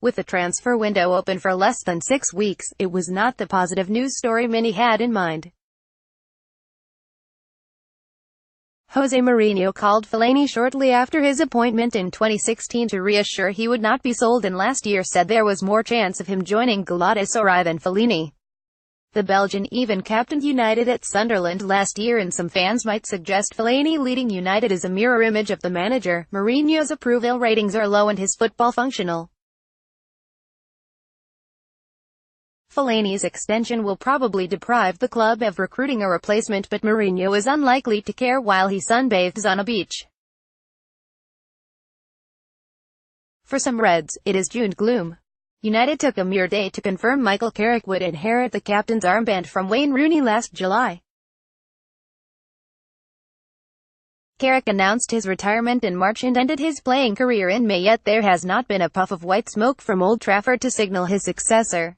With the transfer window open for less than 6 weeks, it was not the positive news story many had in mind. Jose Mourinho called Fellaini shortly after his appointment in 2016 to reassure he would not be sold, and last year said there was more chance of him joining Galatasaray than Fellaini. The Belgian even captained United at Sunderland last year, and some fans might suggest Fellaini leading United is a mirror image of the manager. Mourinho's approval ratings are low and his football functional. Fellaini's extension will probably deprive the club of recruiting a replacement, but Mourinho is unlikely to care while he sunbathes on a beach. For some Reds, it is June gloom. United took a mere day to confirm Michael Carrick would inherit the captain's armband from Wayne Rooney last July. Carrick announced his retirement in March and ended his playing career in May, yet there has not been a puff of white smoke from Old Trafford to signal his successor.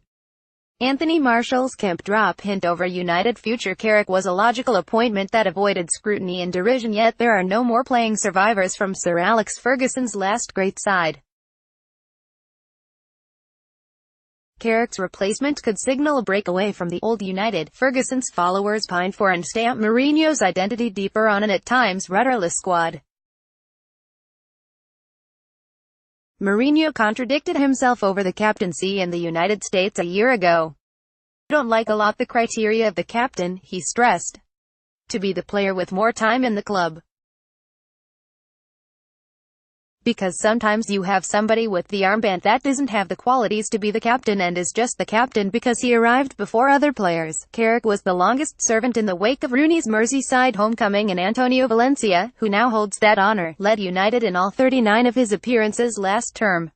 Anthony Martial's camp drop hint over United future. Carrick was a logical appointment that avoided scrutiny and derision, yet there are no more playing survivors from Sir Alex Ferguson's last great side. Carrick's replacement could signal a breakaway from the old United Ferguson's followers pine for and stamp Mourinho's identity deeper on an at times rudderless squad. Mourinho contradicted himself over the captaincy in the United States a year ago. "I don't like a lot the criteria of the captain," he stressed. "To be the player with more time in the club. Because sometimes you have somebody with the armband that doesn't have the qualities to be the captain and is just the captain because he arrived before other players." Carrick was the longest servant in the wake of Rooney's Merseyside homecoming, and Antonio Valencia, who now holds that honour, led United in all 39 of his appearances last term.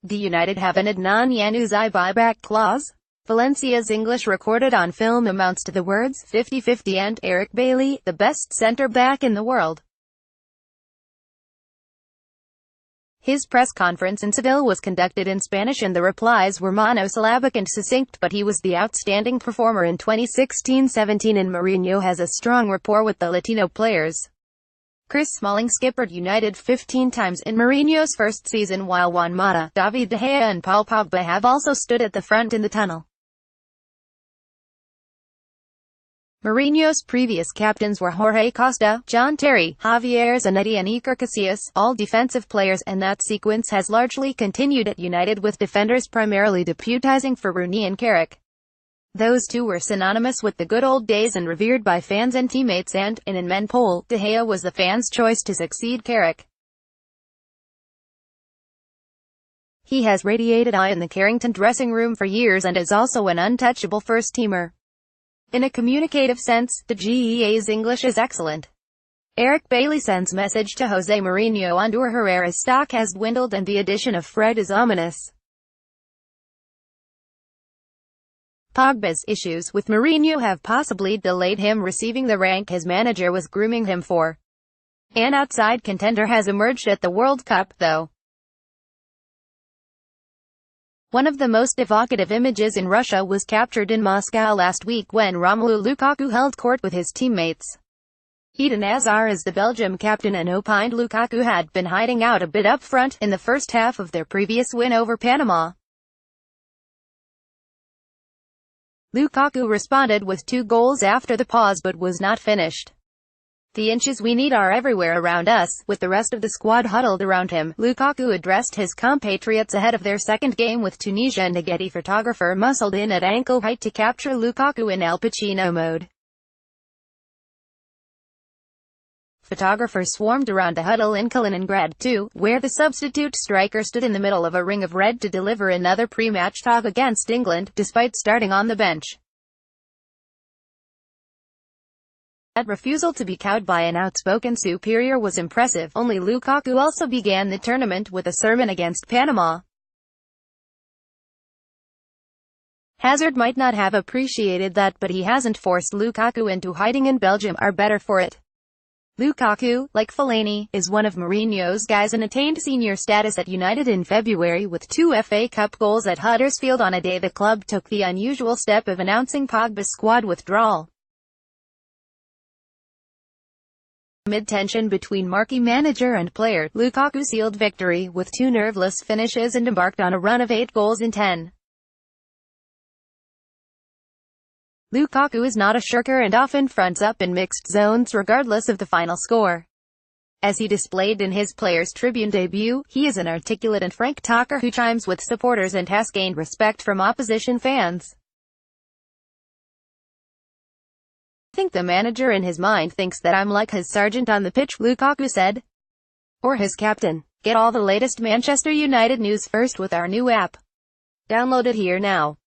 The United have an Adnan Januzaj buyback clause. Valencia's English recorded on film amounts to the words 50-50 and Eric Bailly, the best centre-back in the world. His press conference in Seville was conducted in Spanish and the replies were monosyllabic and succinct, but he was the outstanding performer in 2016-17 and Mourinho has a strong rapport with the Latino players. Chris Smalling skippered United 15 times in Mourinho's first season, while Juan Mata, David De Gea and Paul Pogba have also stood at the front in the tunnel. Mourinho's previous captains were Jorge Costa, John Terry, Javier Zanetti and Iker Casillas, all defensive players, and that sequence has largely continued at United, with defenders primarily deputizing for Rooney and Carrick. Those two were synonymous with the good old days and revered by fans and teammates, and, in an men poll, De Gea was the fans' choice to succeed Carrick. He has radiated awe in the Carrington dressing room for years and is also an untouchable first-teamer. In a communicative sense, the GEA's English is excellent. Eric Bailly sends message to Jose Mourinho: Ander Herrera's stock has dwindled and the addition of Fred is ominous. Pogba's issues with Mourinho have possibly delayed him receiving the rank his manager was grooming him for. An outside contender has emerged at the World Cup, though. One of the most evocative images in Russia was captured in Moscow last week when Romelu Lukaku held court with his teammates. Eden Hazard is the Belgium captain and opined Lukaku had been hiding out a bit up front in the first half of their previous win over Panama. Lukaku responded with 2 goals after the pause but was not finished. "The inches we need are everywhere around us." With the rest of the squad huddled around him, Lukaku addressed his compatriots ahead of their second game with Tunisia, and a Getty photographer muscled in at ankle height to capture Lukaku in Al Pacino mode. Photographers swarmed around the huddle in Kaliningrad too, where the substitute striker stood in the middle of a ring of red to deliver another pre-match talk against England, despite starting on the bench. That refusal to be cowed by an outspoken superior was impressive. Only Lukaku also began the tournament with a sermon against Panama. Hazard might not have appreciated that, but he hasn't forced Lukaku into hiding, and Belgium are better for it. Lukaku, like Fellaini, is one of Mourinho's guys and attained senior status at United in February with 2 FA Cup goals at Huddersfield on a day the club took the unusual step of announcing Pogba's squad withdrawal. Amid tension between marquee manager and player, Lukaku sealed victory with 2 nerveless finishes and embarked on a run of 8 goals in 10. Lukaku is not a shirker and often fronts up in mixed zones regardless of the final score. As he displayed in his Players' Tribune debut, he is an articulate and frank talker who chimes with supporters and has gained respect from opposition fans. "I think the manager in his mind thinks that I'm like his sergeant on the pitch," Lukaku said. Or his captain. Get all the latest Manchester United news first with our new app. Download it here now.